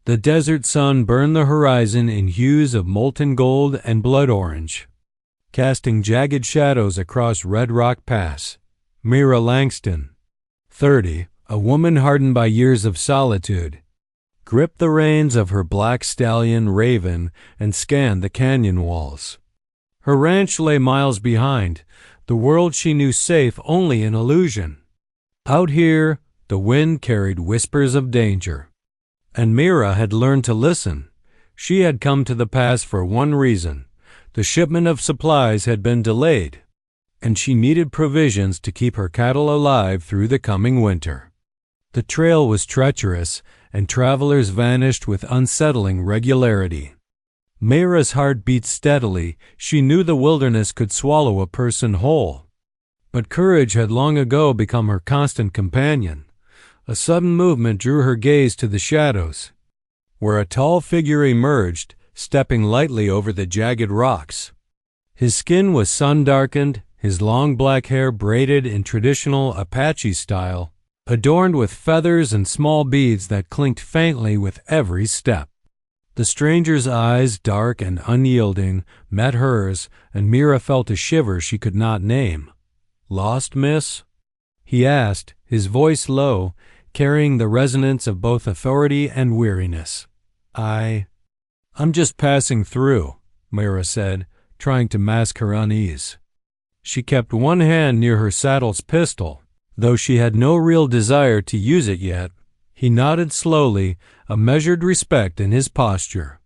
The desert sun burned the horizon in hues of molten gold and blood orange, casting jagged shadows across Red Rock Pass. Mira Langston, 30, a woman hardened by years of solitude, gripped the reins of her black stallion Raven and scanned the canyon walls. Her ranch lay miles behind, the world she knew safe only in illusion. Out here, the wind carried whispers of danger. And Mira had learned to listen. She had come to the pass for one reason. The shipment of supplies had been delayed, and she needed provisions to keep her cattle alive through the coming winter. The trail was treacherous, and travelers vanished with unsettling regularity. Mira's heart beat steadily. She knew the wilderness could swallow a person whole. But courage had long ago become her constant companion. A sudden movement drew her gaze to the shadows, where a tall figure emerged, stepping lightly over the jagged rocks. His skin was sun-darkened, his long black hair braided in traditional Apache style, adorned with feathers and small beads that clinked faintly with every step. The stranger's eyes, dark and unyielding, met hers, and Mira felt a shiver she could not name. "Lost, miss?" he asked, his voice low, carrying the resonance of both authority and weariness. I'm just passing through," Mira said, trying to mask her unease. She kept one hand near her saddle's pistol, though she had no real desire to use it yet. He nodded slowly, a measured respect in his posture.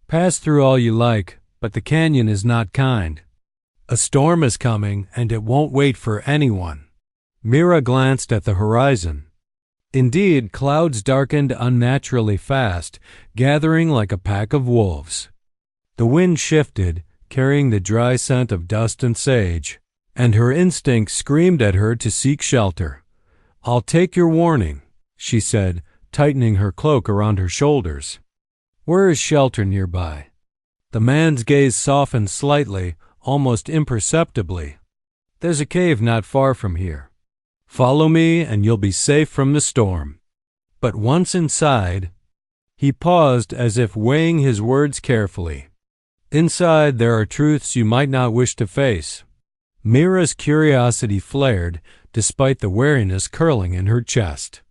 "Pass through all you like, but the canyon is not kind. A storm is coming, and it won't wait for anyone." Mira glanced at the horizon. Indeed, clouds darkened unnaturally fast, gathering like a pack of wolves. The wind shifted, carrying the dry scent of dust and sage, and her instinct screamed at her to seek shelter. "I'll take your warning," she said, tightening her cloak around her shoulders. "Where is shelter nearby?" The man's gaze softened slightly, almost imperceptibly. "There's a cave not far from here. Follow me and you'll be safe from the storm. But once inside—" He paused as if weighing his words carefully. "Inside there are truths you might not wish to face." Mira's curiosity flared, despite the wariness curling in her chest.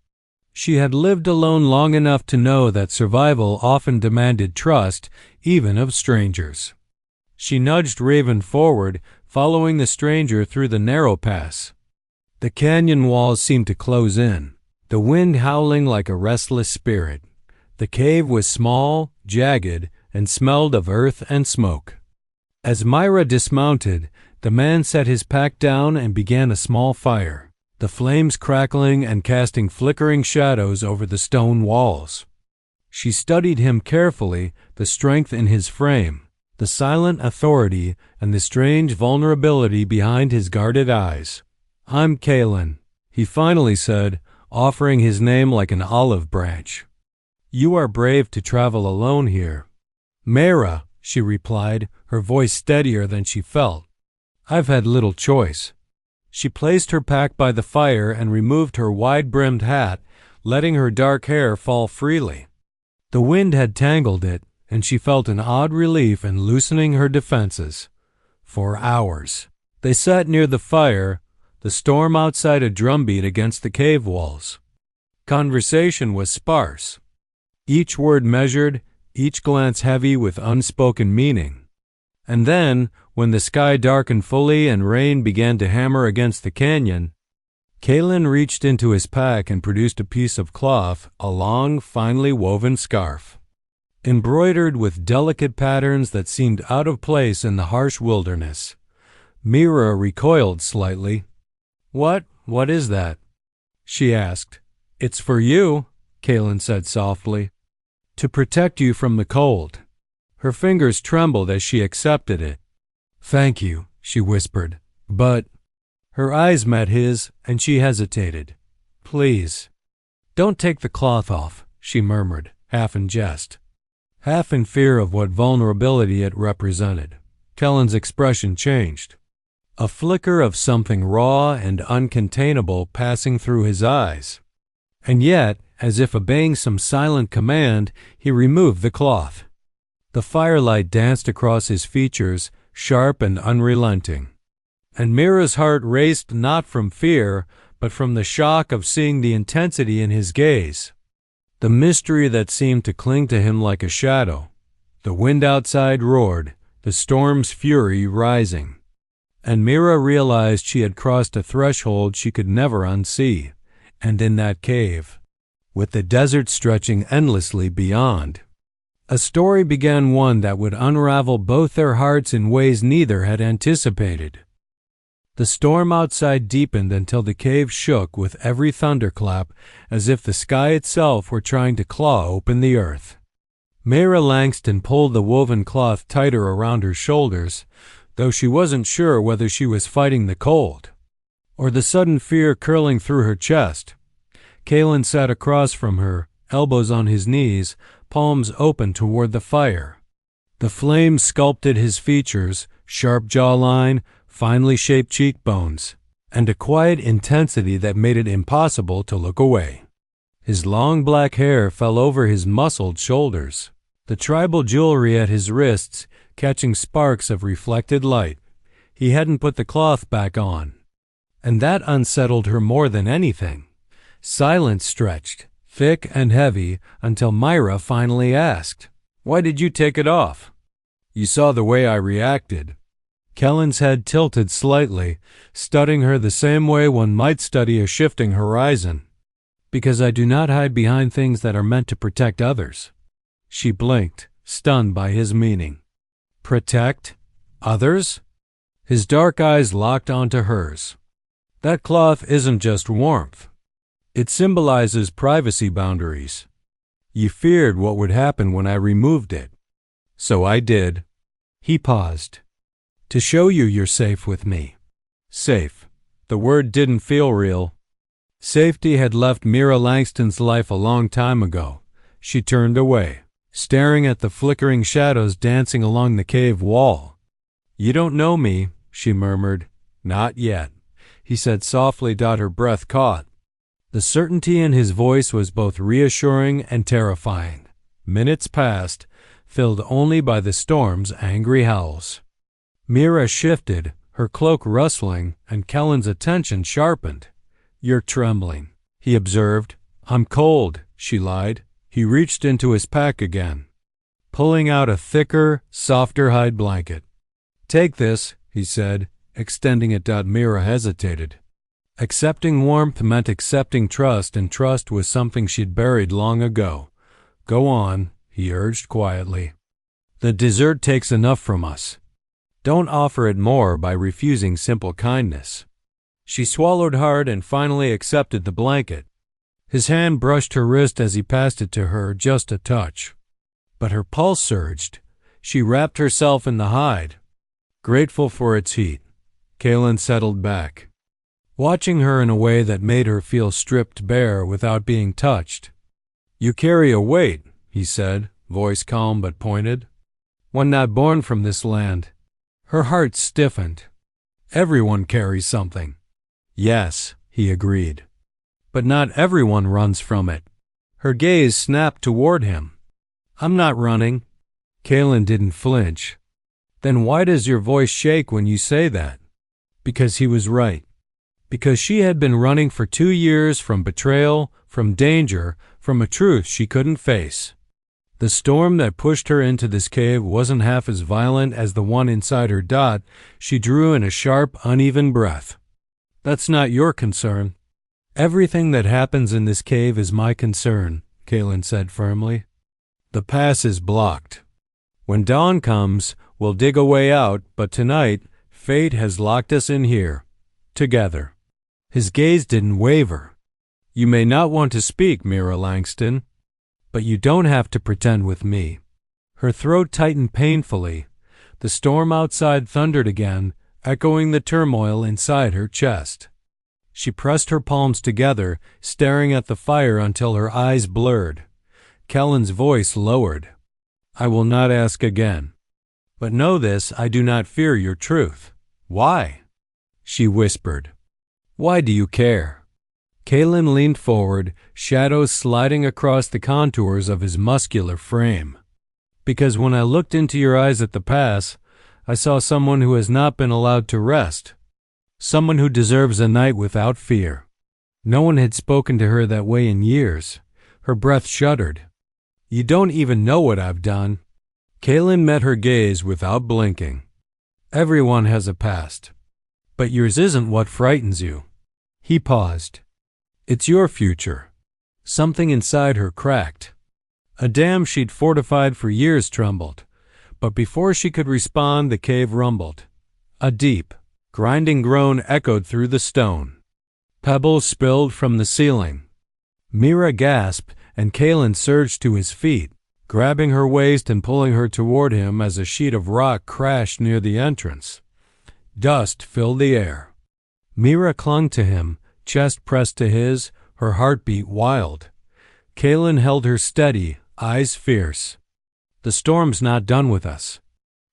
She had lived alone long enough to know that survival often demanded trust, even of strangers. She nudged Raven forward, following the stranger through the narrow pass. The canyon walls seemed to close in, the wind howling like a restless spirit. The cave was small, jagged, and smelled of earth and smoke. As Mira dismounted, the man set his pack down and began a small fire, the flames crackling and casting flickering shadows over the stone walls. She studied him carefully, the strength in his frame, the silent authority, and the strange vulnerability behind his guarded eyes. "I'm Kaelen," he finally said, offering his name like an olive branch. "You are brave to travel alone here." "Mira," she replied, her voice steadier than she felt. "I've had little choice." She placed her pack by the fire and removed her wide-brimmed hat, letting her dark hair fall freely. The wind had tangled it, and she felt an odd relief in loosening her defenses. For hours they sat near the fire, the storm outside a drumbeat against the cave walls. Conversation was sparse, each word measured, each glance heavy with unspoken meaning. And then, when the sky darkened fully and rain began to hammer against the canyon, Kaelen reached into his pack and produced a piece of cloth, a long, finely woven scarf, embroidered with delicate patterns that seemed out of place in the harsh wilderness. Mira recoiled slightly. What is that?" she asked. "It's for you," Kaelen said softly. "To protect you from the cold." Her fingers trembled as she accepted it. "Thank you," she whispered. "But—" Her eyes met his, and she hesitated. "Please, don't take the cloth off," she murmured, half in jest, half in fear of what vulnerability it represented. Kaelen's expression changed, a flicker of something raw and uncontainable passing through his eyes. And yet, as if obeying some silent command, he removed the cloth. The firelight danced across his features, sharp and unrelenting. And Mira's heart raced not from fear, but from the shock of seeing the intensity in his gaze, the mystery that seemed to cling to him like a shadow. The wind outside roared, the storm's fury rising. And Mira realized she had crossed a threshold she could never unsee, and in that cave, with the desert stretching endlessly beyond, a story began, one that would unravel both their hearts in ways neither had anticipated. The storm outside deepened until the cave shook with every thunderclap, as if the sky itself were trying to claw open the earth. Mira Langston pulled the woven cloth tighter around her shoulders, though she wasn't sure whether she was fighting the cold or the sudden fear curling through her chest. Kaelen sat across from her, elbows on his knees, palms open toward the fire. The flame sculpted his features, sharp jawline, finely shaped cheekbones, and a quiet intensity that made it impossible to look away. His long black hair fell over his muscled shoulders, the tribal jewelry at his wrists catching sparks of reflected light. He hadn't put the cloth back on, and that unsettled her more than anything. Silence stretched, thick and heavy, until Mira finally asked, "Why did you take it off?" "You saw the way I reacted." Kaelen's head tilted slightly, studying her the same way one might study a shifting horizon. "Because I do not hide behind things that are meant to protect others." She blinked, stunned by his meaning. "Protect others?" His dark eyes locked onto hers. "That cloth isn't just warmth. It symbolizes privacy boundaries. You feared what would happen when I removed it. So I did." He paused. "To show you you're safe with me." Safe. The word didn't feel real. Safety had left Mira Langston's life a long time ago. She turned away, staring at the flickering shadows dancing along the cave wall. "You don't know me," she murmured. "Not yet," he said softly. Her breath caught. The certainty in his voice was both reassuring and terrifying. Minutes passed, filled only by the storm's angry howls. Mira shifted, her cloak rustling, and Kaelen's attention sharpened. "You're trembling," he observed. "I'm cold," she lied. He reached into his pack again, pulling out a thicker, softer hide blanket. "Take this," he said, extending it. Mira hesitated. Accepting warmth meant accepting trust, and trust was something she'd buried long ago. "Go on," he urged quietly. "The dessert takes enough from us. Don't offer it more by refusing simple kindness." She swallowed hard and finally accepted the blanket. His hand brushed her wrist as he passed it to her, just a touch. But her pulse surged. She wrapped herself in the hide. Grateful for its heat, Kaelen settled back, watching her in a way that made her feel stripped bare without being touched. "You carry a weight," he said, voice calm but pointed. "One not born from this land." Her heart stiffened. "Everyone carries something." "Yes," he agreed. "But not everyone runs from it." Her gaze snapped toward him. "I'm not running." Kaelen didn't flinch. "Then why does your voice shake when you say that?" Because he was right. Because she had been running for 2 years from betrayal, from danger, from a truth she couldn't face. The storm that pushed her into this cave wasn't half as violent as the one inside her. She drew in a sharp, uneven breath. "That's not your concern." "Everything that happens in this cave is my concern," Kaelen said firmly. "The pass is blocked. When dawn comes, we'll dig a way out, but tonight, fate has locked us in here, together." His gaze didn't waver. "You may not want to speak, Mira Langston, but you don't have to pretend with me." Her throat tightened painfully. The storm outside thundered again, echoing the turmoil inside her chest. She pressed her palms together, staring at the fire until her eyes blurred. Kaelen's voice lowered. "I will not ask again. But know this, I do not fear your truth." "Why?" she whispered. "Why do you care?" Kaelen leaned forward, shadows sliding across the contours of his muscular frame. Because when I looked into your eyes at the pass, I saw someone who has not been allowed to rest. Someone who deserves a night without fear. No one had spoken to her that way in years. Her breath shuddered. You don't even know what I've done. Kaelen met her gaze without blinking. Everyone has a past. But yours isn't what frightens you. He paused. It's your future. Something inside her cracked. A dam she'd fortified for years trembled, but before she could respond, the cave rumbled. A deep, grinding groan echoed through the stone. Pebbles spilled from the ceiling. Mira gasped, and Kaelen surged to his feet, grabbing her waist and pulling her toward him as a sheet of rock crashed near the entrance. Dust filled the air. Mira clung to him, chest pressed to his, her heartbeat wild. Kaelen held her steady, eyes fierce. The storm's not done with us.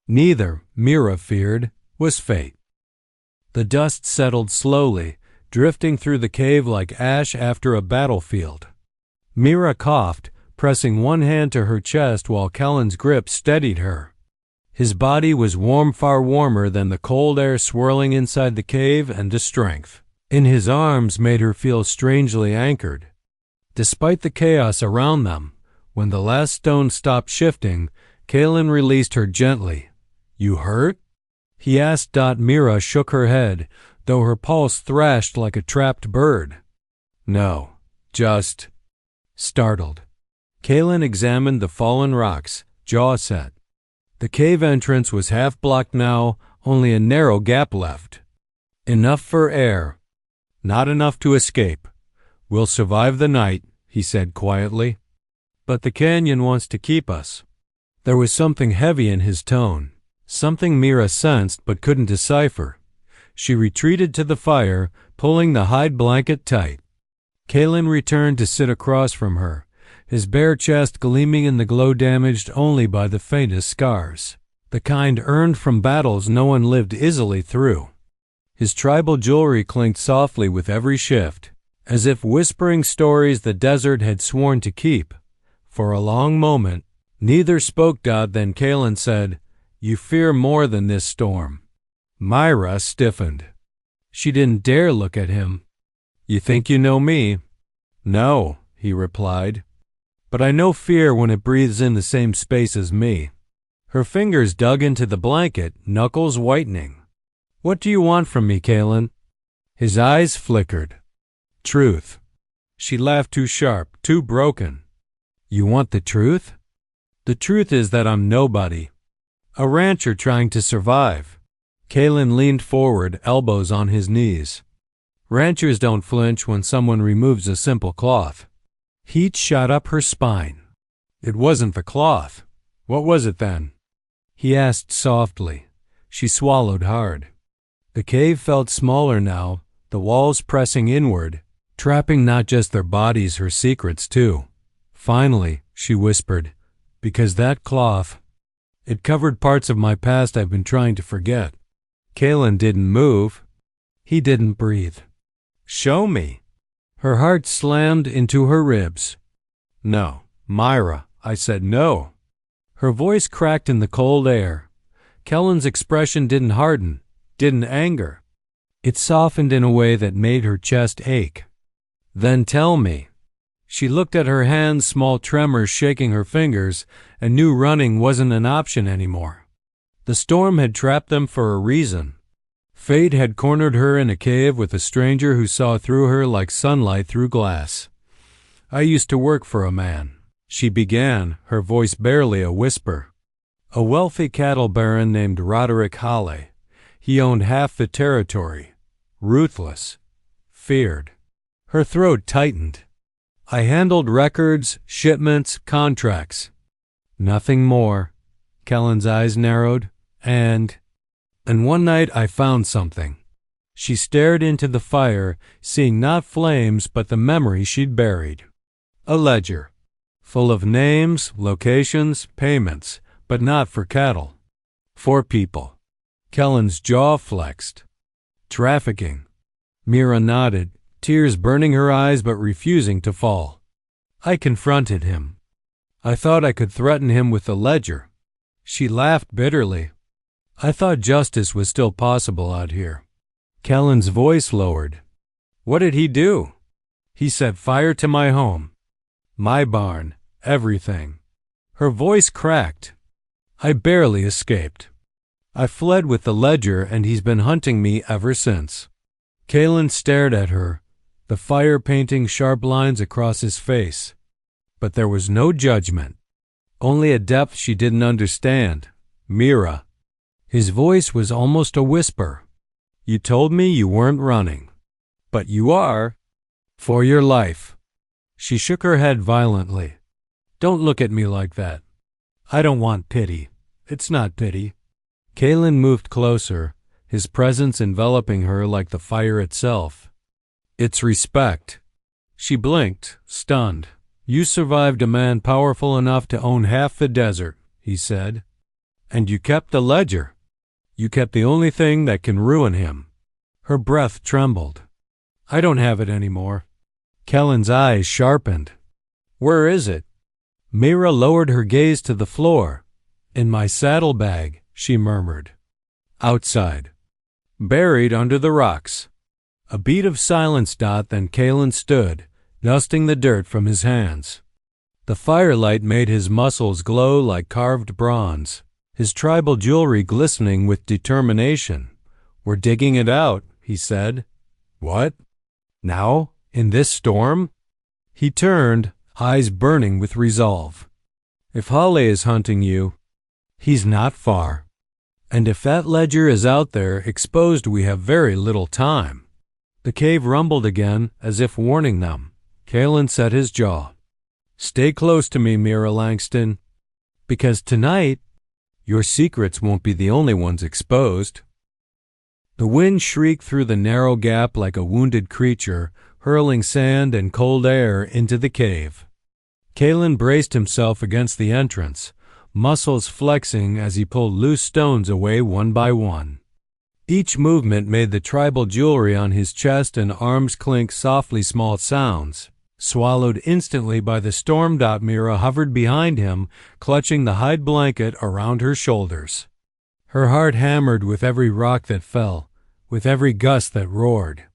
Neither, Mira feared, was fate. The dust settled slowly, drifting through the cave like ash after a battlefield. Mira coughed, pressing one hand to her chest while Kaelen's grip steadied her. His body was warm, far warmer than the cold air swirling inside the cave, and the strength in his arms made her feel strangely anchored. Despite the chaos around them, when the last stone stopped shifting, Kaelen released her gently. You hurt? He asked. Mira shook her head, though her pulse thrashed like a trapped bird. No, just startled. Kaelen examined the fallen rocks, jaw set. The cave entrance was half blocked now, only a narrow gap left. Enough for air. Not enough to escape. We'll survive the night, he said quietly. But the canyon wants to keep us. There was something heavy in his tone, something Mira sensed but couldn't decipher. She retreated to the fire, pulling the hide blanket tight. Kaelen returned to sit across from her, his bare chest gleaming in the glow damaged only by the faintest scars, the kind earned from battles no one lived easily through. His tribal jewelry clinked softly with every shift, as if whispering stories the desert had sworn to keep. For a long moment, neither spoke. Then Kaelen said, You fear more than this storm. Mira stiffened. She didn't dare look at him. You think you know me? No, he replied. But I know fear when it breathes in the same space as me. Her fingers dug into the blanket, knuckles whitening. What do you want from me, Kaelen? His eyes flickered. Truth. She laughed too sharp, too broken. You want the truth? The truth is that I'm nobody. A rancher trying to survive. Kaelen leaned forward, elbows on his knees. Ranchers don't flinch when someone removes a simple cloth. Heat shot up her spine. It wasn't the cloth. What was it then? He asked softly. She swallowed hard. The cave felt smaller now, the walls pressing inward, trapping not just their bodies, her secrets too. Finally, she whispered, because that cloth, it covered parts of my past I've been trying to forget. Kaelen didn't move. He didn't breathe. Show me. Her heart slammed into her ribs. No, Mira, I said no. Her voice cracked in the cold air. Kaelen's expression didn't harden, didn't anger. It softened in a way that made her chest ache. Then tell me. She looked at her hands, small tremors shaking her fingers, and knew running wasn't an option anymore. The storm had trapped them for a reason. Fate had cornered her in a cave with a stranger who saw through her like sunlight through glass. I used to work for a man, she began, her voice barely a whisper. A wealthy cattle baron named Roderick Halley. He owned half the territory. Ruthless. Feared. Her throat tightened. I handled records, shipments, contracts. Nothing more. Kaelen's eyes narrowed. And one night I found something. She stared into the fire, seeing not flames but the memory she'd buried. A ledger. Full of names, locations, payments, but not for cattle. For people. Kaelen's jaw flexed. Trafficking. Mira nodded, tears burning her eyes but refusing to fall. I confronted him. I thought I could threaten him with the ledger. She laughed bitterly. I thought justice was still possible out here. Kaelen's voice lowered. What did he do? He set fire to my home, my barn, everything. Her voice cracked. I barely escaped. I fled with the ledger and he's been hunting me ever since. Kaelen stared at her, the fire painting sharp lines across his face. But there was no judgment, only a depth she didn't understand. Mira. His voice was almost a whisper. You told me you weren't running. But you are. For your life. She shook her head violently. Don't look at me like that. I don't want pity. It's not pity. Kaelen moved closer, his presence enveloping her like the fire itself. It's respect. She blinked, stunned. You survived a man powerful enough to own half the desert, he said. And you kept the ledger. You kept the only thing that can ruin him. Her breath trembled. I don't have it anymore. Kaelen's eyes sharpened. Where is it? Mira lowered her gaze to the floor. In my saddlebag, she murmured. Outside. Buried under the rocks. A beat of silence. Then Kaelen stood, dusting the dirt from his hands. The firelight made his muscles glow like carved bronze, his tribal jewelry glistening with determination. We're digging it out, he said. What? Now? In this storm? He turned, eyes burning with resolve. If Halle is hunting you, he's not far. And if that ledger is out there exposed, we have very little time. The cave rumbled again, as if warning them. Kaelen set his jaw. Stay close to me, Mira Langston, because tonight, your secrets won't be the only ones exposed. The wind shrieked through the narrow gap like a wounded creature, hurling sand and cold air into the cave. Kaelen braced himself against the entrance, muscles flexing as he pulled loose stones away one by one. Each movement made the tribal jewelry on his chest and arms clink softly small sounds. Swallowed instantly by the storm. Mira hovered behind him, clutching the hide blanket around her shoulders. Her heart hammered with every rock that fell, with every gust that roared.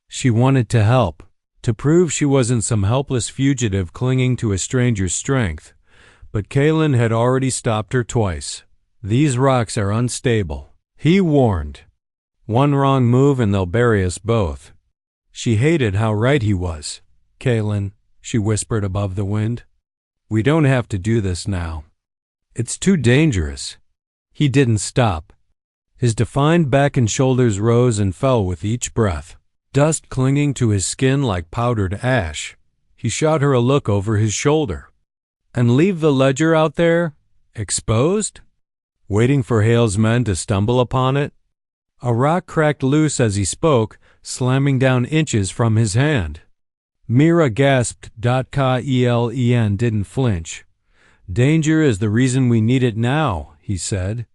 She wanted to help, to prove she wasn't some helpless fugitive clinging to a stranger's strength. But Kaelen had already stopped her twice. These rocks are unstable, he warned. One wrong move and they'll bury us both. She hated how right he was. Kaelen, she whispered above the wind. We don't have to do this now. It's too dangerous. He didn't stop. His defined back and shoulders rose and fell with each breath, dust clinging to his skin like powdered ash. He shot her a look over his shoulder. And leave the ledger out there, exposed? Waiting for Hale's men to stumble upon it? A rock cracked loose as he spoke, slamming down inches from his hand. Mira gasped. Kaelen didn't flinch. Danger is the reason we need it now, he said.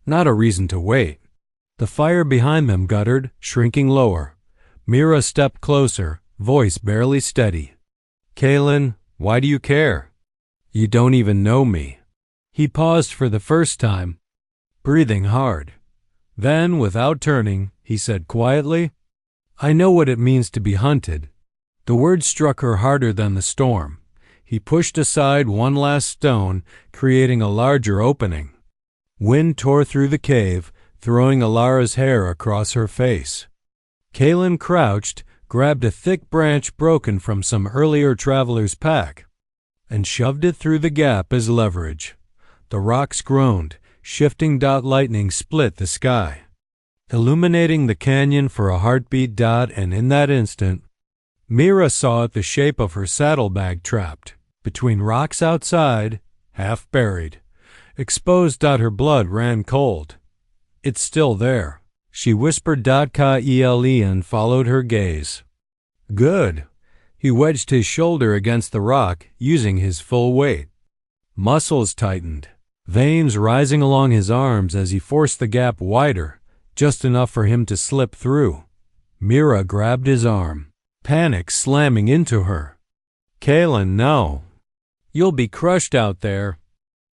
Not a reason to wait. The fire behind them guttered, shrinking lower. Mira stepped closer, voice barely steady. Kaelen, why do you care? You don't even know me. He paused for the first time, breathing hard. Then, without turning, he said quietly, I know what it means to be hunted. The word struck her harder than the storm. He pushed aside one last stone, creating a larger opening. Wind tore through the cave, throwing Alara's hair across her face. Kaelen crouched, grabbed a thick branch broken from some earlier traveler's pack, and shoved it through the gap as leverage. The rocks groaned, shifting. Lightning split the sky, illuminating the canyon for a heartbeat. And in that instant, Mira saw the shape of her saddlebag trapped between rocks outside, half buried, exposed. Her blood ran cold. It's still there, she whispered. Kaelen followed her gaze. Good. He wedged his shoulder against the rock, using his full weight. Muscles tightened, veins rising along his arms as he forced the gap wider, just enough for him to slip through. Mira grabbed his arm. panic slamming into her. "Kaelen, no. You'll be crushed out there."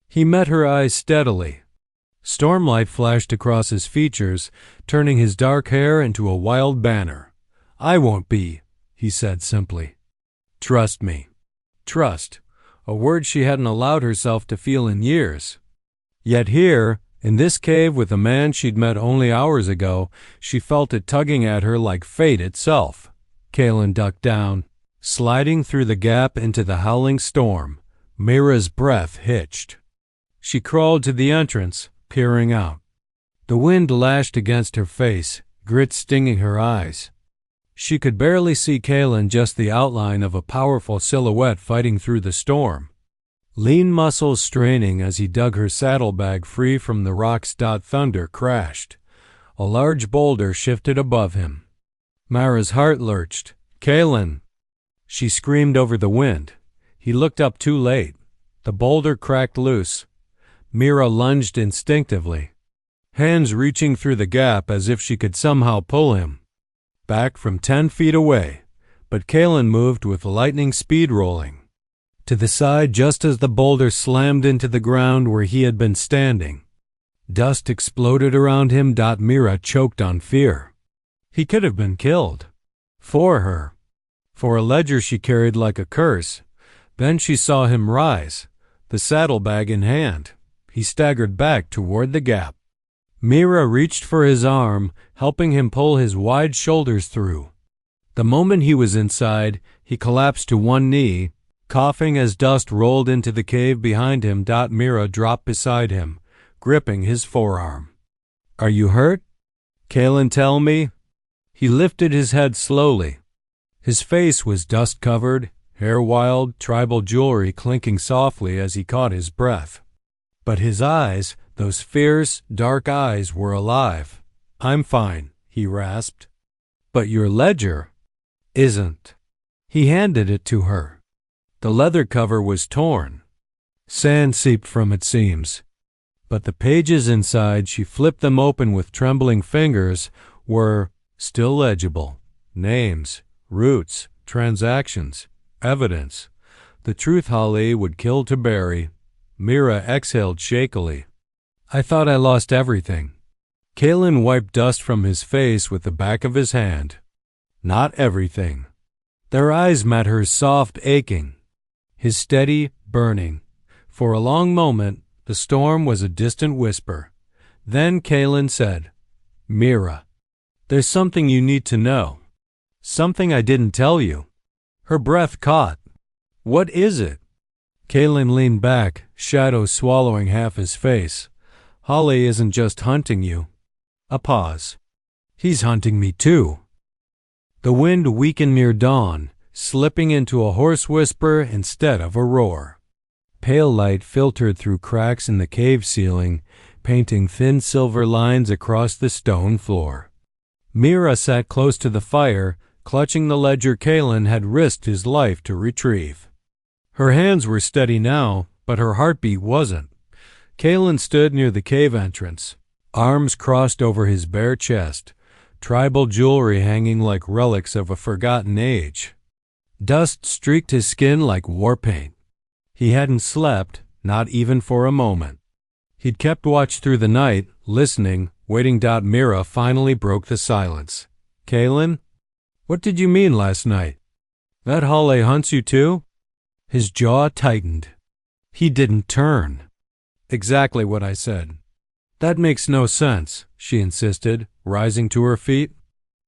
He met her eyes steadily. Stormlight flashed across his features, turning his dark hair into a wild banner. "I won't be," he said simply. "Trust me." Trust, a word she hadn't allowed herself to feel in years. Yet here, in this cave with a man she'd met only hours ago, she felt it tugging at her like fate itself. Kaelen ducked down, sliding through the gap into the howling storm. Mira's breath hitched. She crawled to the entrance, peering out. The wind lashed against her face, grit stinging her eyes. She could barely see Kaelen, just the outline of a powerful silhouette fighting through the storm. Lean muscles straining as he dug her saddlebag free from the rocks. Thunder crashed. A large boulder shifted above him. Mira's heart lurched. "Kaelen!" She screamed over the wind. He looked up too late. The boulder cracked loose. Mira lunged instinctively, hands reaching through the gap as if she could somehow pull him back from 10 feet away, but Kaelen moved with lightning speed, rolling to the side just as the boulder slammed into the ground where he had been standing. Dust exploded around him. Mira choked on fear. He could have been killed. For her. For a ledger she carried like a curse. Then she saw him rise, the saddlebag in hand. He staggered back toward the gap. Mira reached for his arm, helping him pull his wide shoulders through. The moment he was inside, he collapsed to one knee, coughing as dust rolled into the cave behind him. Mira dropped beside him, gripping his forearm. "Are you hurt? Kaelen, tell me." He lifted his head slowly. His face was dust-covered, hair wild, tribal jewelry clinking softly as he caught his breath. But his eyes, those fierce, dark eyes, were alive. "I'm fine," he rasped. "But your ledger isn't." He handed it to her. The leather cover was torn. Sand seeped from its seams. But the pages inside, she flipped them open with trembling fingers, were still legible. Names, roots, transactions, evidence. The truth Holly would kill to bury. Mira exhaled shakily. "I thought I lost everything." Kaelen wiped dust from his face with the back of his hand. "Not everything." Their eyes met hers, soft, aching. His steady, burning. For a long moment, the storm was a distant whisper. Then Kaelen said, "Mira, there's something you need to know. Something I didn't tell you." Her breath caught. "What is it?" Kaelen leaned back, shadows swallowing half his face. "Holly isn't just hunting you." A pause. "He's hunting me too." The wind weakened near dawn, slipping into a hoarse whisper instead of a roar. Pale light filtered through cracks in the cave ceiling, painting thin silver lines across the stone floor. Mira sat close to the fire, clutching the ledger Kaelen had risked his life to retrieve. Her hands were steady now, but her heartbeat wasn't. Kaelen stood near the cave entrance, arms crossed over his bare chest, tribal jewelry hanging like relics of a forgotten age. Dust streaked his skin like war paint. He hadn't slept, not even for a moment. He'd kept watch through the night, listening, waiting. Mira finally broke the silence. "Kaelen, what did you mean last night? That Holly hunts you too?" His jaw tightened. He didn't turn. "Exactly what I said." "That makes no sense," she insisted, rising to her feet.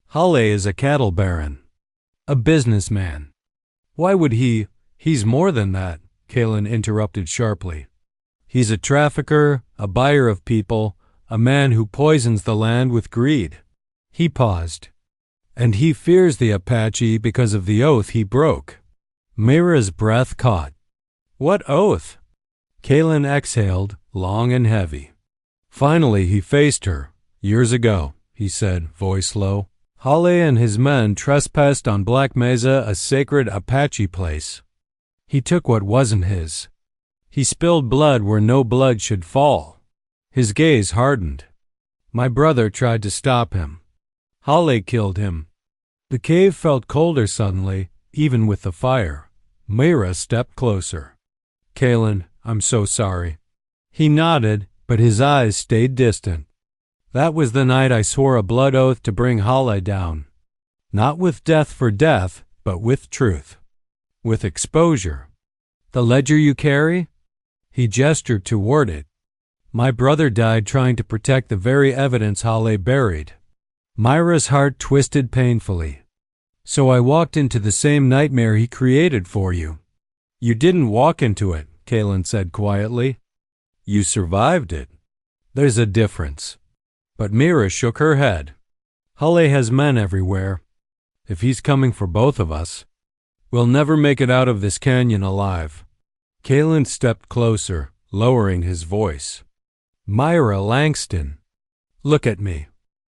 "Holly is a cattle baron. A businessman. Why would he—" "He's more than that," Kaelen interrupted sharply. "He's a trafficker, a buyer of people, a man who poisons the land with greed." He paused. "And he fears the Apache because of the oath he broke." Mira's breath caught. "What oath?" Kaelen exhaled, long and heavy. Finally he faced her. "Years ago," he said, voice low, "Holly and his men trespassed on Black Mesa, a sacred Apache place. He took what wasn't his. He spilled blood where no blood should fall." His gaze hardened. "My brother tried to stop him. Holly killed him." The cave felt colder suddenly, even with the fire. Mira stepped closer. "Kaelen, I'm so sorry." He nodded, but his eyes stayed distant. "That was the night I swore a blood oath to bring Halle down. Not with death for death, but with truth. With exposure. The ledger you carry?" He gestured toward it. "My brother died trying to protect the very evidence Halle buried." Mira's heart twisted painfully. "So I walked into the same nightmare he created for you." "You didn't walk into it," Kaelen said quietly. "You survived it. There's a difference." But Mira shook her head. "Halle has men everywhere. If he's coming for both of us, we'll never make it out of this canyon alive." Kaelen stepped closer, lowering his voice. "Mira Langston, look at me."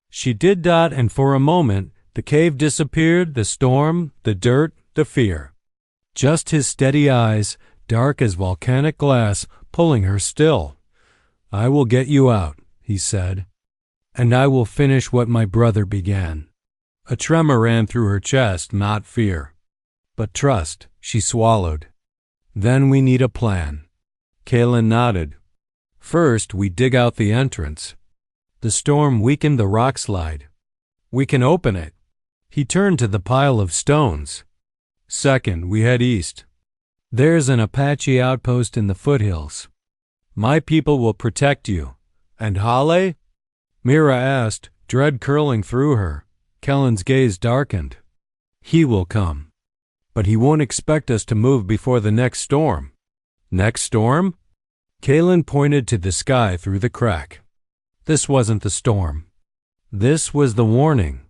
She did that, and for a moment the cave disappeared, the storm, the dirt, the fear. Just his steady eyes, dark as volcanic glass, pulling her still. "I will get you out," he said, "and I will finish what my brother began." A tremor ran through her chest, not fear, but trust. She swallowed. "Then we need a plan." Kaelen nodded. "First, we dig out the entrance. The storm weakened the rock slide. We can open it." He turned to the pile of stones. "Second, we head east. There's an Apache outpost in the foothills. My people will protect you." "And Halle?" Mira asked, dread curling through her. Kaelen's gaze darkened. "He will come. But he won't expect us to move before the next storm." "Next storm?" Kaelen pointed to the sky through the crack. This wasn't the storm. This was the warning.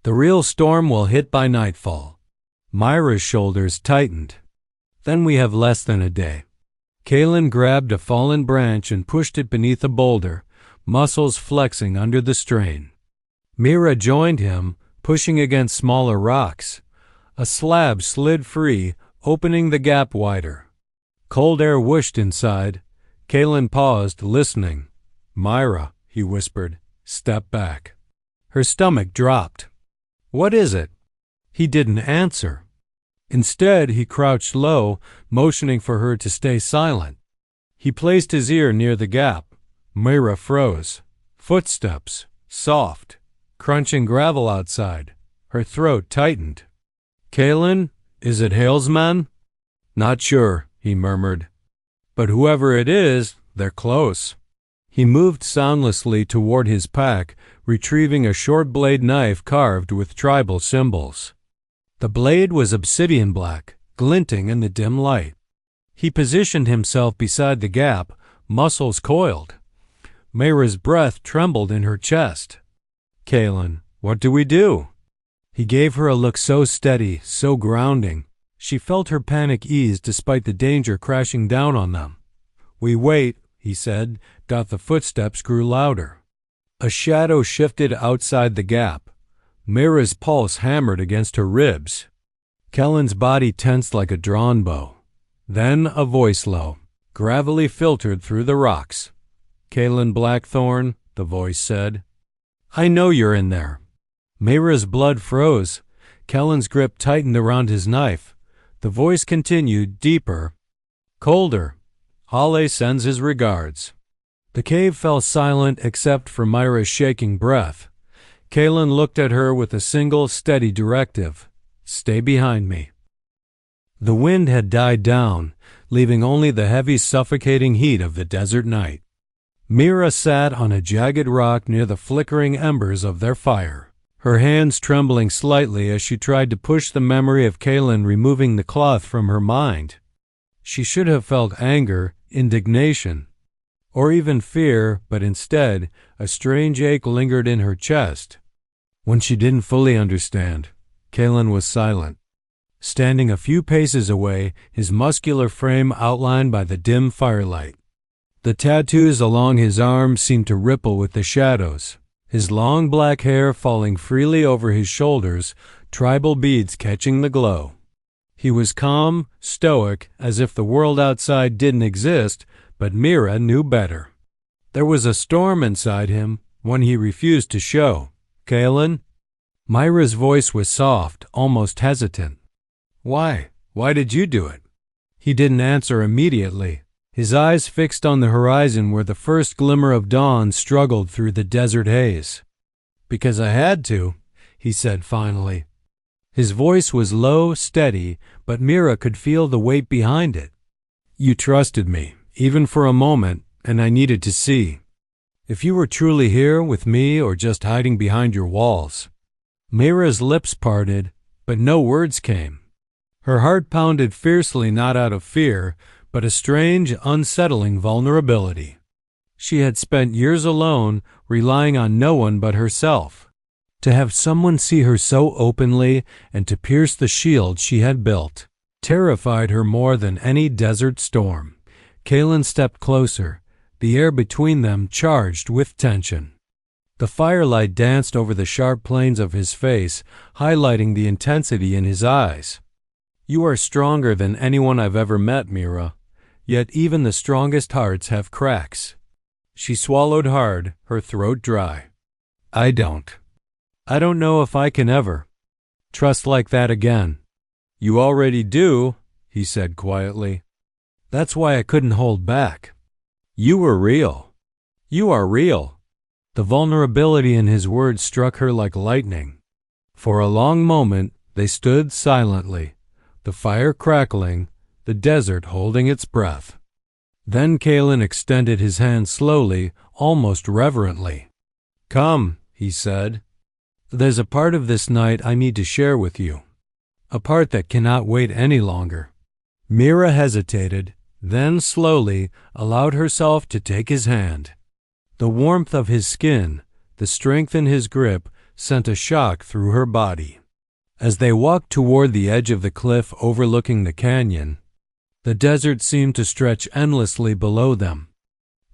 The real storm will hit by nightfall. Mira's shoulders tightened. "Then we have less than a day." Kaelen grabbed a fallen branch and pushed it beneath a boulder, muscles flexing under the strain. Mira joined him, pushing against smaller rocks. A slab slid free, opening the gap wider. Cold air whooshed inside. Kaelen paused, listening. "Mira," he whispered, "step back." Her stomach dropped. "What is it?" He didn't answer. Instead, he crouched low, motioning for her to stay silent. He placed his ear near the gap. Mira froze. Footsteps, soft, crunching gravel outside. Her throat tightened. "Kaelen, is it Hale's men?" "Not sure," he murmured. "But whoever it is, they're close." He moved soundlessly toward his pack, retrieving a short blade knife carved with tribal symbols. The blade was obsidian black, glinting in the dim light. He positioned himself beside the gap, muscles coiled. Mira's breath trembled in her chest. "Kaelen, what do we do?" He gave her a look so steady, so grounding. She felt her panic ease despite the danger crashing down on them. "We wait," he said. The footsteps grew louder. A shadow shifted outside the gap. Mira's pulse hammered against her ribs. Kaelen's body tensed like a drawn bow. Then a voice low, gravelly filtered through the rocks. "Kaelen Blackthorn," the voice said. "I know you're in there." Mira's blood froze. Kaelen's grip tightened around his knife. The voice continued, deeper, colder. "Halle sends his regards." The cave fell silent except for Mira's shaking breath. Kaelen looked at her with a single, steady directive. "Stay behind me." The wind had died down, leaving only the heavy, suffocating heat of the desert night. Mira sat on a jagged rock near the flickering embers of their fire, her hands trembling slightly as she tried to push the memory of Kaelen removing the cloth from her mind. She should have felt anger, indignation, or even fear, but instead, a strange ache lingered in her chest. When she didn't fully understand, Kaelen was silent. Standing a few paces away, his muscular frame outlined by the dim firelight. The tattoos along his arms seemed to ripple with the shadows, his long black hair falling freely over his shoulders, tribal beads catching the glow. He was calm, stoic, as if the world outside didn't exist, but Mira knew better. There was a storm inside him, one he refused to show. "Kaelen?" Mira's voice was soft, almost hesitant. Why? Why did you do it? He didn't answer immediately, his eyes fixed on the horizon where the first glimmer of dawn struggled through the desert haze. Because I had to, he said finally. His voice was low, steady, but Mira could feel the weight behind it. You trusted me, even for a moment, and I needed to see if you were truly here with me or just hiding behind your walls. Mira's lips parted, but no words came. Her heart pounded fiercely, not out of fear, but a strange, unsettling vulnerability. She had spent years alone, relying on no one but herself. To have someone see her so openly and to pierce the shield she had built terrified her more than any desert storm. Kaelen stepped closer, the air between them charged with tension. The firelight danced over the sharp planes of his face, highlighting the intensity in his eyes. You are stronger than anyone I've ever met, Mira, yet even the strongest hearts have cracks. She swallowed hard, her throat dry. I don't know if I can ever trust like that again. You already do, he said quietly. That's why I couldn't hold back. You were real. You are real. The vulnerability in his words struck her like lightning. For a long moment they stood silently, the fire crackling, the desert holding its breath. Then Kaelen extended his hand slowly, almost reverently. Come, he said. There's a part of this night I need to share with you. A part that cannot wait any longer. Mira hesitated, then slowly allowed herself to take his hand. The warmth of his skin, the strength in his grip, sent a shock through her body. As they walked toward the edge of the cliff overlooking the canyon, the desert seemed to stretch endlessly below them,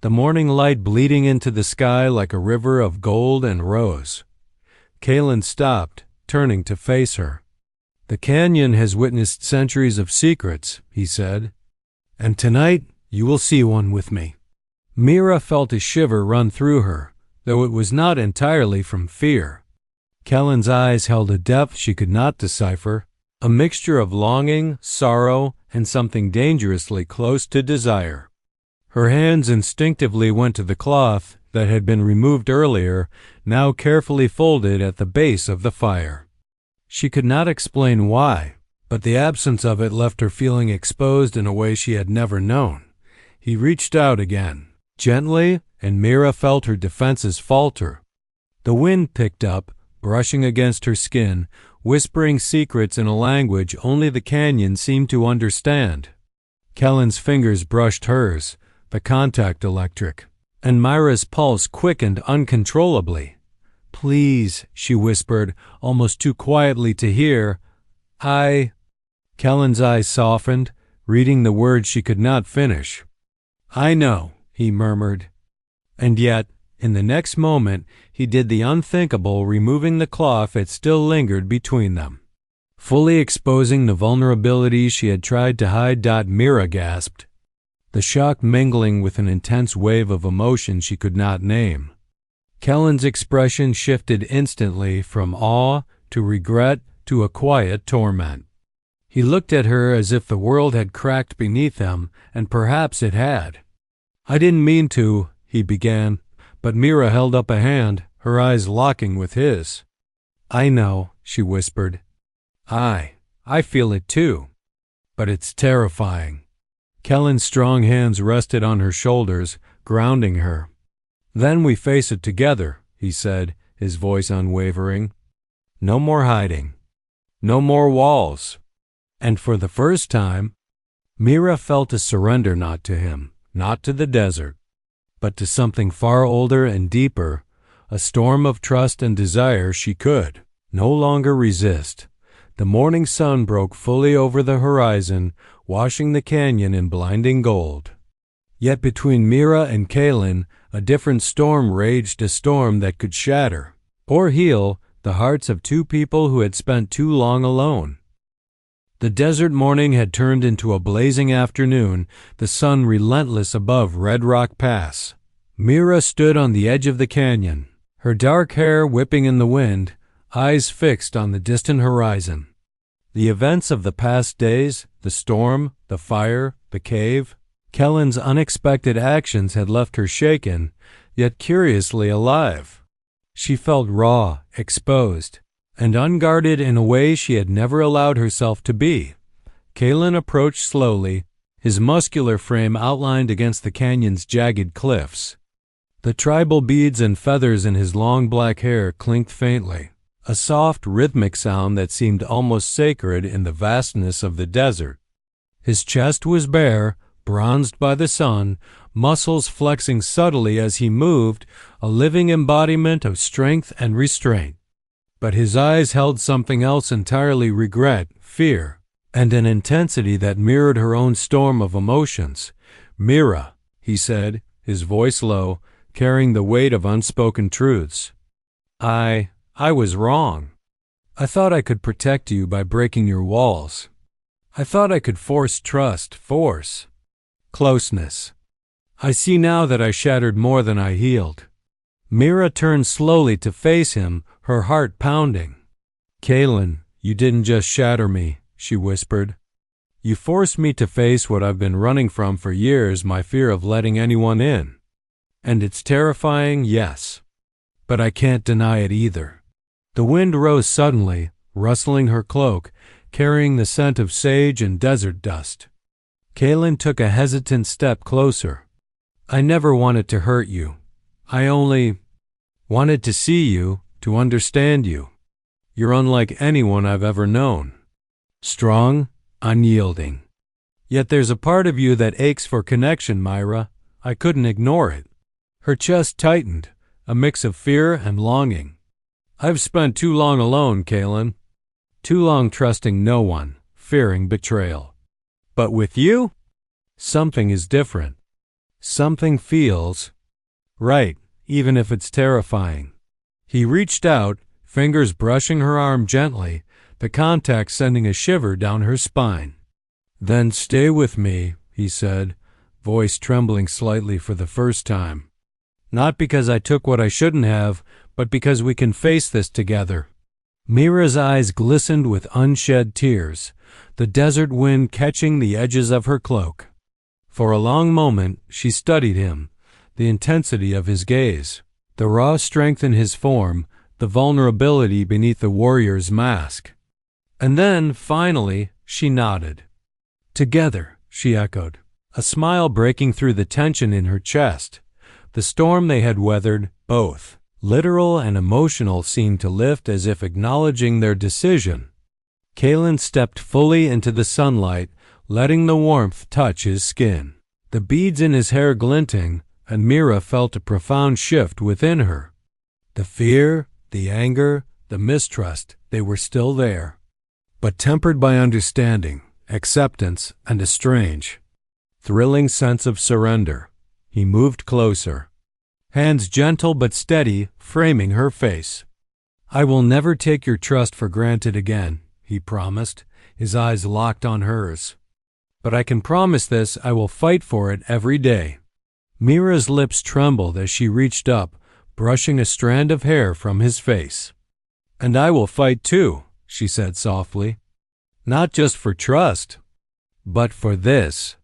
the morning light bleeding into the sky like a river of gold and rose. Kaelen stopped, turning to face her. The canyon has witnessed centuries of secrets, he said, and tonight you will see one with me. Mira felt a shiver run through her, though it was not entirely from fear. Kaelen's eyes held a depth she could not decipher, a mixture of longing, sorrow, and something dangerously close to desire. Her hands instinctively went to the cloth that had been removed earlier, now carefully folded at the base of the fire. She could not explain why, but the absence of it left her feeling exposed in a way she had never known. He reached out again, gently, and Mira felt her defenses falter. The wind picked up, brushing against her skin, whispering secrets in a language only the canyon seemed to understand. Kaelen's fingers brushed hers, the contact electric, and Mira's pulse quickened uncontrollably. Please, she whispered, almost too quietly to hear. Kaelen's eyes softened, reading the words she could not finish. I know, he murmured. And yet, in the next moment, he did the unthinkable, removing the cloth that still lingered between them, fully exposing the vulnerability she had tried to hide. Mira gasped, the shock mingling with an intense wave of emotion she could not name. Kaelen's expression shifted instantly from awe to regret to a quiet torment. He looked at her as if the world had cracked beneath him, and perhaps it had. I didn't mean to, he began, but Mira held up a hand, her eyes locking with his. I know, she whispered. I feel it too. But it's terrifying. Kaelen's strong hands rested on her shoulders, grounding her. Then we face it together, he said, his voice unwavering. No more hiding. No more walls. And for the first time, Mira felt a surrender, not to him, not to the desert, but to something far older and deeper, a storm of trust and desire she could no longer resist. The morning sun broke fully over the horizon, washing the canyon in blinding gold. Yet between Mira and Kaelen, a different storm raged, a storm that could shatter or heal the hearts of two people who had spent too long alone. The desert morning had turned into a blazing afternoon, the sun relentless above Red Rock Pass. Mira stood on the edge of the canyon, her dark hair whipping in the wind, eyes fixed on the distant horizon. The events of the past days, the storm, the fire, the cave, Kaelen's unexpected actions had left her shaken, yet curiously alive. She felt raw, exposed, and unguarded in a way she had never allowed herself to be. Kaelen approached slowly, his muscular frame outlined against the canyon's jagged cliffs. The tribal beads and feathers in his long black hair clinked faintly, a soft, rhythmic sound that seemed almost sacred in the vastness of the desert. His chest was bare, bronzed by the sun, muscles flexing subtly as he moved, a living embodiment of strength and restraint. But his eyes held something else entirely: regret, fear, and an intensity that mirrored her own storm of emotions. "Mira," he said, his voice low, carrying the weight of unspoken truths. I was wrong. I thought I could protect you by breaking your walls. I thought I could force trust, force closeness. I see now that I shattered more than I healed." Mira turned slowly to face him, her heart pounding. "Kaelen, you didn't just shatter me," she whispered. "You forced me to face what I've been running from for years, my fear of letting anyone in. And it's terrifying, yes. But I can't deny it either." The wind rose suddenly, rustling her cloak, carrying the scent of sage and desert dust. Kaelen took a hesitant step closer. "I never wanted to hurt you. I only wanted to see you, to understand you. You're unlike anyone I've ever known. Strong, unyielding. Yet there's a part of you that aches for connection, Mira. I couldn't ignore it." Her chest tightened, a mix of fear and longing. "I've spent too long alone, Kaelen. Too long trusting no one, fearing betrayal. But with you, something is different. Something feels right, even if it's terrifying." He reached out, fingers brushing her arm gently, the contact sending a shiver down her spine. "Then stay with me," he said, voice trembling slightly for the first time. "Not because I took what I shouldn't have, but because we can face this together." Mira's eyes glistened with unshed tears, the desert wind catching the edges of her cloak. For a long moment she studied him, the intensity of his gaze, the raw strength in his form, the vulnerability beneath the warrior's mask. And then, finally, she nodded. "Together," she echoed, a smile breaking through the tension in her chest. The storm they had weathered, both literal and emotional, seemed to lift as if acknowledging their decision. Kaelen stepped fully into the sunlight, letting the warmth touch his skin, the beads in his hair glinting, and Mira felt a profound shift within her. The fear, the anger, the mistrust, they were still there, but tempered by understanding, acceptance, and a strange, thrilling sense of surrender. He moved closer, hands gentle but steady, framing her face. "I will never take your trust for granted again," he promised, his eyes locked on hers. "But I can promise this: I will fight for it every day." Mira's lips trembled as she reached up, brushing a strand of hair from his face. "And I will fight too," she said softly. "Not just for trust, but for this."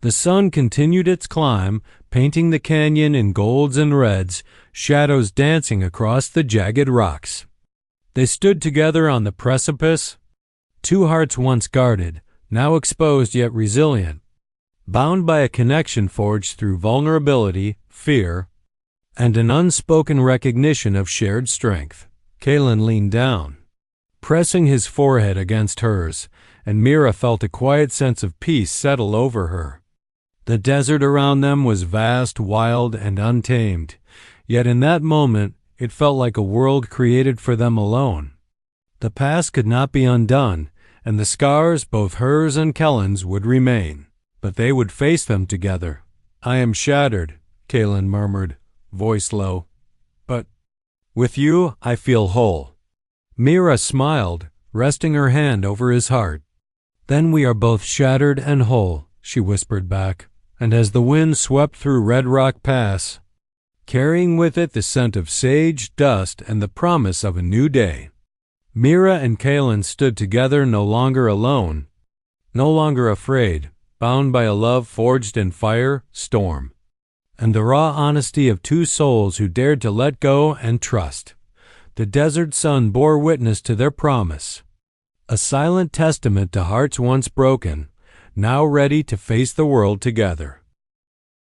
The sun continued its climb, painting the canyon in golds and reds, shadows dancing across the jagged rocks. They stood together on the precipice, two hearts once guarded, now exposed yet resilient, bound by a connection forged through vulnerability, fear, and an unspoken recognition of shared strength. Kaelen leaned down, pressing his forehead against hers, and Mira felt a quiet sense of peace settle over her. The desert around them was vast, wild, and untamed, yet in that moment it felt like a world created for them alone. The past could not be undone, and the scars, both hers and Kaelen's, would remain, but they would face them together. "I am shattered," Kaelen murmured, voice low, "but with you I feel whole." Mira smiled, resting her hand over his heart. "Then we are both shattered and whole," she whispered back, and as the wind swept through Red Rock Pass, carrying with it the scent of sage, dust, and the promise of a new day, Mira and Kaelen stood together, no longer alone, no longer afraid, bound by a love forged in fire, storm, and the raw honesty of two souls who dared to let go and trust. The desert sun bore witness to their promise, a silent testament to hearts once broken, now ready to face the world together.